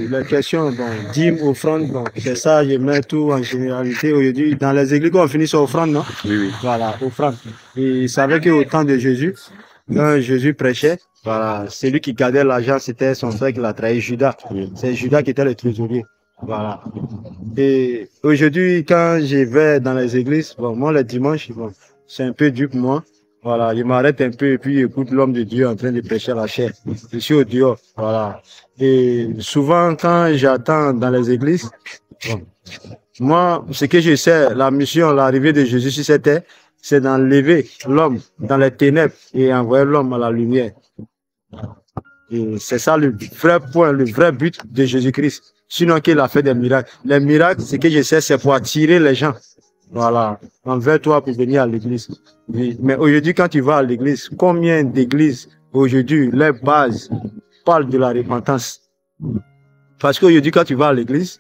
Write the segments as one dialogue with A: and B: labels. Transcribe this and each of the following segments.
A: La question, bon, dîmes, offrande, bon, c'est ça, je mets tout en généralité. Aujourd'hui, dans les églises, on finit sur offrande, non?
B: Oui, oui.
A: Voilà, offrande. Et c'est vrai qu'au temps de Jésus, quand Jésus prêchait, voilà, celui qui gardait l'argent, c'était son frère qui l'a trahi, Judas.
B: Oui.
A: C'est Judas qui était le trésorier. Voilà. Et aujourd'hui, quand je vais dans les églises, bon, moi, le dimanche, bon, c'est un peu dur pour moi. Voilà, je m'arrête un peu et puis j'écoute l'homme de Dieu en train de prêcher la chair. Je suis au dehors. Voilà. Et souvent, quand j'attends dans les églises, bon, moi, ce que je sais, la mission, l'arrivée de Jésus sur cette terre, c'est d'enlever l'homme dans les ténèbres et envoyer l'homme à la lumière. Et c'est ça le vrai point, le vrai but de Jésus-Christ. Sinon qu'il a fait des miracles. Les miracles, ce que je sais, c'est pour attirer les gens. Voilà, envers toi pour venir à l'église. Oui. Mais aujourd'hui, quand tu vas à l'église, combien d'églises aujourd'hui, les bases parlent de la repentance? Parce qu'aujourd'hui, quand tu vas à l'église,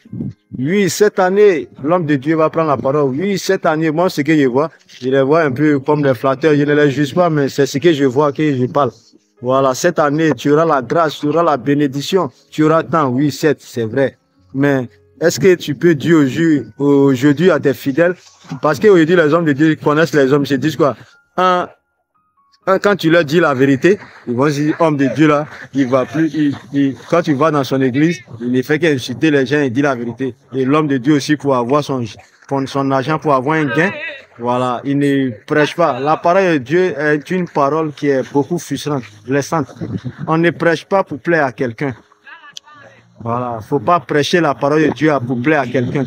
A: oui, cette année, l'homme de Dieu va prendre la parole. Oui, cette année, moi, ce que je les vois un peu comme des flatteurs. Je ne les juge pas, mais c'est ce que je vois que je parle. Voilà, cette année, tu auras la grâce, tu auras la bénédiction, tu auras tant. Oui, c'est vrai. Mais est-ce que tu peux dire aujourd'hui à tes fidèles, parce qu'aujourd'hui, les hommes de Dieu connaissent les hommes, ils se disent quoi? Quand tu leur dis la vérité, ils vont dire, homme de Dieu là, il va plus, quand tu vas dans son église, il ne fait qu'insulter les gens et dire la vérité. Et l'homme de Dieu aussi pour avoir son argent, pour avoir un gain, voilà, il ne prêche pas. La parole de Dieu est une parole qui est beaucoup frustrante, blessante. On ne prêche pas pour plaire à quelqu'un. Voilà, faut pas prêcher la parole de Dieu pour plaire à quelqu'un.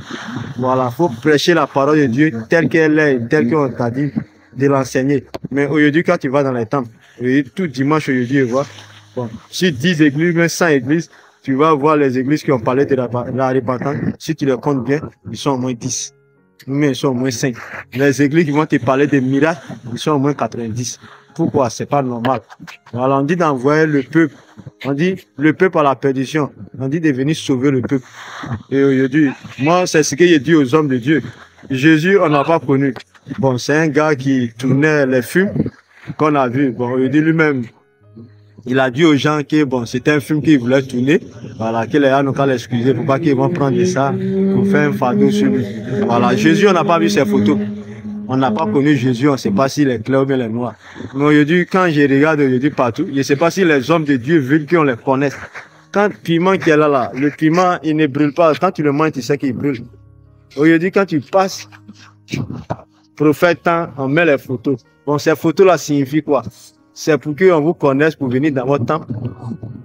A: Voilà, faut prêcher la parole de Dieu telle qu'elle est, telle qu'on t'a dit de l'enseigner. Mais aujourd'hui, quand tu vas dans les temples, tout dimanche aujourd'hui, tu vois, bon, sur 10 églises, même 100 églises, tu vas voir les églises qui ont parlé de la repentance. Si tu les comptes bien, ils sont au moins 10. Mais ils sont au moins 5. Les églises qui vont te parler des miracles, ils sont au moins 90. Pourquoi? C'est pas normal. Voilà, on dit d'envoyer le peuple. On dit le peuple à la perdition. On dit de venir sauver le peuple. Et aujourd'hui, moi, c'est ce que j'ai dit aux hommes de Dieu. Jésus, on n'a pas connu. Bon, c'est un gars qui tournait les films qu'on a vu. Bon, il dit lui-même, il a dit aux gens que bon, c'était un film qu'il voulait tourner. Voilà, que les gens n'ont qu'à l'excuser pour pas qu'ils vont prendre ça pour faire un fardeau sur lui. Voilà, Jésus, on n'a pas vu ses photos. On n'a pas connu Jésus, on ne sait pas s'il est clair ou bien il est noir. Mais aujourd'hui, quand je regarde aujourd'hui partout, je ne sais pas si les hommes de Dieu veulent qu'on les connaisse. Quand le piment qui est là, le piment, il ne brûle pas. Quand tu le manges, tu sais qu'il brûle. Aujourd'hui, quand tu passes, prophète, on met les photos. Bon, ces photos-là signifient quoi? C'est pour qu'on vous connaisse pour venir dans votre temple.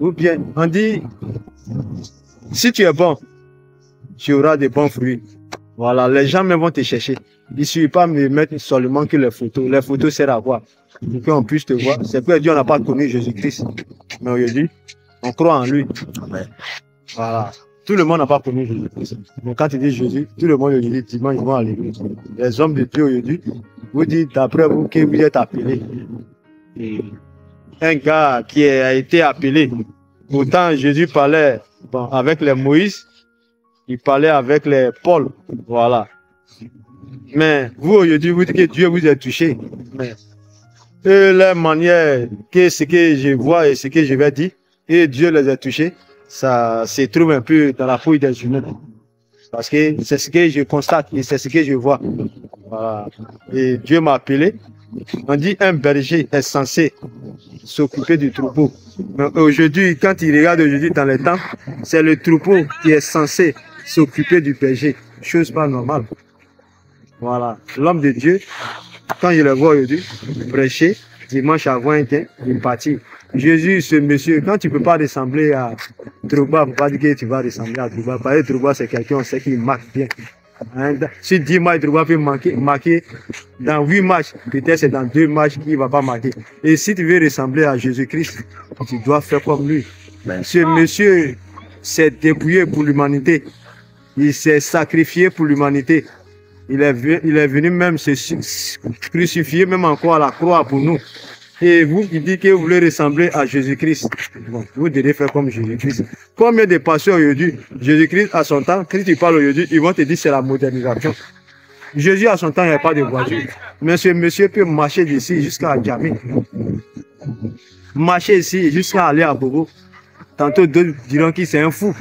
A: Ou bien, on dit, si tu es bon, tu auras des bons fruits. Voilà, les gens même vont te chercher. Il ne suffit pas de me mettre seulement que les photos. Les photos servent à quoi? Pour qu'on puisse te voir. C'est pour dire qu'on n'a pas connu Jésus-Christ. Mais aujourd'hui, on croit en lui. Voilà. Tout le monde n'a pas connu Jésus-Christ. Mais quand tu dis Jésus, tout le monde dit dimanche, ils vont à l'église. Les hommes de Dieu aujourd'hui vous dites d'après vous que vous êtes appelés. Un gars qui a été appelé. Pourtant, Jésus parlait bon, avec les Moïse. Il parlait avec les Paul. Voilà. Mais vous, aujourd'hui, vous dites que Dieu vous a touché. Mais la manière que ce que je vois et ce que je vais dire, et Dieu les a touchés, ça se trouve un peu dans la fouille des humains. Parce que c'est ce que je constate et c'est ce que je vois. Voilà. Et Dieu m'a appelé. On dit un berger est censé s'occuper du troupeau. Mais aujourd'hui, quand il regarde aujourd'hui dans les temps, c'est le troupeau qui est censé s'occuper du berger. Chose pas normale. Voilà. L'homme de Dieu, quand je le vois aujourd'hui, prêcher, dimanche avant un temps, il partit. Jésus, ce monsieur, quand tu ne peux pas ressembler à Trouba, il ne faut pas dire que tu vas ressembler à Trouba. Parce que Trouba, c'est quelqu'un, on sait qu'il marque bien. Hein, si 10 matchs, Trouba peut marquer dans 8 matchs, peut-être c'est dans 2 matchs qu'il ne va pas marquer. Et si tu veux ressembler à Jésus-Christ, tu dois faire comme lui. Ce monsieur s'est dépouillé pour l'humanité. Il s'est sacrifié pour l'humanité. Il est venu même se crucifier, même encore à la croix pour nous. Et vous qui dites que vous voulez ressembler à Jésus-Christ, bon, vous devez faire comme Jésus-Christ. Combien de pasteurs aujourd'hui, Jésus-Christ à son temps, quand tu parles aujourd'hui, ils vont te dire que c'est la modernisation. Jésus à son temps, il n'y a pas de voiture. Mais ce monsieur peut marcher d'ici jusqu'à Djamé. Marcher ici jusqu'à aller à Bobo. Tantôt d'autres diront qu'il c'est un fou.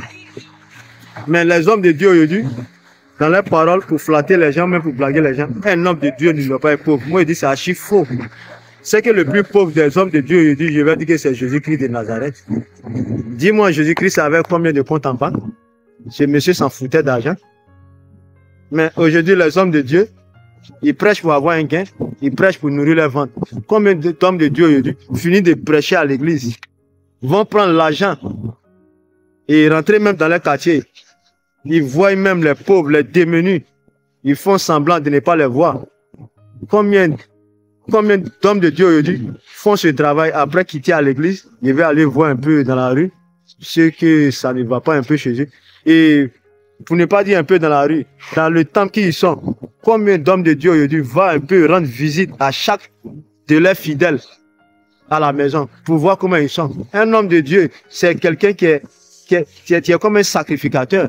A: Mais les hommes de Dieu aujourd'hui, dans leurs paroles, pour flatter les gens, même pour blaguer les gens, un homme de Dieu ne doit pas être pauvre. Moi, je dis c'est archi faux. C'est que le plus pauvre des hommes de Dieu aujourd'hui, je vais dire que c'est Jésus-Christ de Nazareth. Dis-moi, Jésus-Christ avait combien de comptes en banque? Ce monsieur s'en foutait d'argent. Mais aujourd'hui, les hommes de Dieu, ils prêchent pour avoir un gain, ils prêchent pour nourrir leur ventre. Combien d'hommes de Dieu aujourd'hui finissent de prêcher à l'église, vont prendre l'argent et rentrer même dans leur quartier. Ils voient même les pauvres, les démunis. Ils font semblant de ne pas les voir. Combien d'hommes de Dieu aujourd'hui font ce travail après quitter à l'église? Ils vont aller voir un peu dans la rue ce que ça ne va pas un peu chez eux. Et pour ne pas dire un peu dans la rue, dans le temple qui y sont, combien d'hommes de Dieu aujourd'hui vont un peu rendre visite à chaque de leurs fidèles à la maison pour voir comment ils sont. Un homme de Dieu, c'est quelqu'un qui est comme un sacrificateur.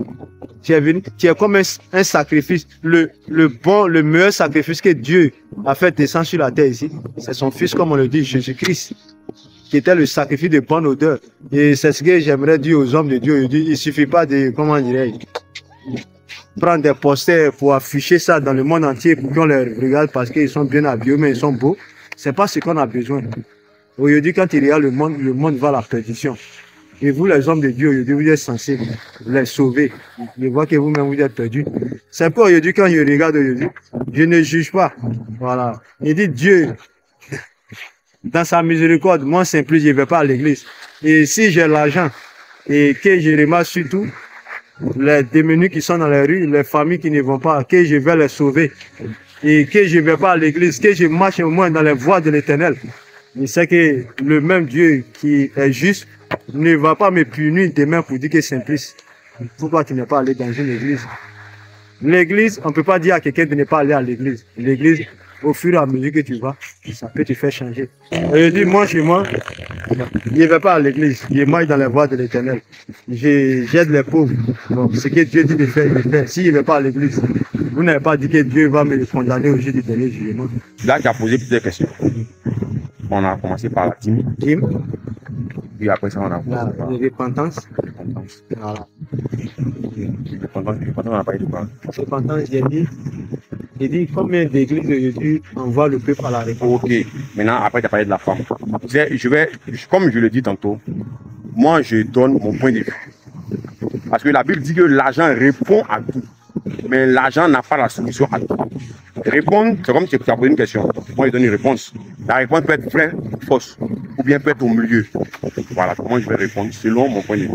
A: Tu es venu, tu es comme un sacrifice. Le meilleur sacrifice que Dieu a fait descendre sur la terre ici, c'est son fils, comme on le dit, Jésus-Christ, qui était le sacrifice de bonne odeur. Et c'est ce que j'aimerais dire aux hommes de Dieu. Il ne suffit pas de, comment dirais-je, prendre des posters pour afficher ça dans le monde entier pour qu'on les regarde parce qu'ils sont bien habillés, mais ils sont beaux. C'est pas ce qu'on a besoin. Aujourd'hui, quand il regarde le monde va à la perdition. Et vous, les hommes de Dieu, aujourd'hui, vous êtes censés les sauver. Je vois que vous-même, vous êtes perdus. C'est pour aujourd'hui, quand je regarde aujourd'hui, je ne juge pas. Voilà. Il dit Dieu, dans sa miséricorde, moi, simple, je ne vais pas à l'église. Et si j'ai l'argent, et que je remarque surtout les démunis qui sont dans les rues, les familles qui ne vont pas, que je vais les sauver. Et que je ne vais pas à l'église, que je marche au moins dans les voies de l'Éternel. Je sais que le même Dieu qui est juste ne va pas me punir demain pour dire que c'est simplice. Pourquoi tu n'es pas allé dans une église? L'église, on ne peut pas dire à quelqu'un de ne pas aller à l'église. L'église, au fur et à mesure que tu vas, ça peut te faire changer. Et je dis, moi, chez moi, je ne vais pas à l'église. Je marche dans les voies de l'Éternel. J'aide les pauvres. Donc, ce que Dieu dit de faire, il le fait. Si je ne vais pas à l'église, vous n'avez pas dit que Dieu va me condamner au jour du dernier jugement.
B: Là, tu as posé plusieurs questions. On a commencé par la dîme. Puis après ça, on a
A: La repentance. Voilà.
B: Repentance, on a parlé de quoi?
A: Repentance, j'ai dit combien d'églises aujourd'hui envoient le peuple à la repentance.
B: Ok. Maintenant, après, tu as parlé de la femme. Comme je le dis tantôt, moi, je donne mon point de vue. Parce que la Bible dit que l'argent répond à tout. Mais l'argent n'a pas la solution à tout. Répondre, c'est comme si tu as posé une question. Moi, je donne une réponse. La réponse peut être vraie ou fausse, ou bien peut être au milieu. Voilà comment je vais répondre selon mon point de vue.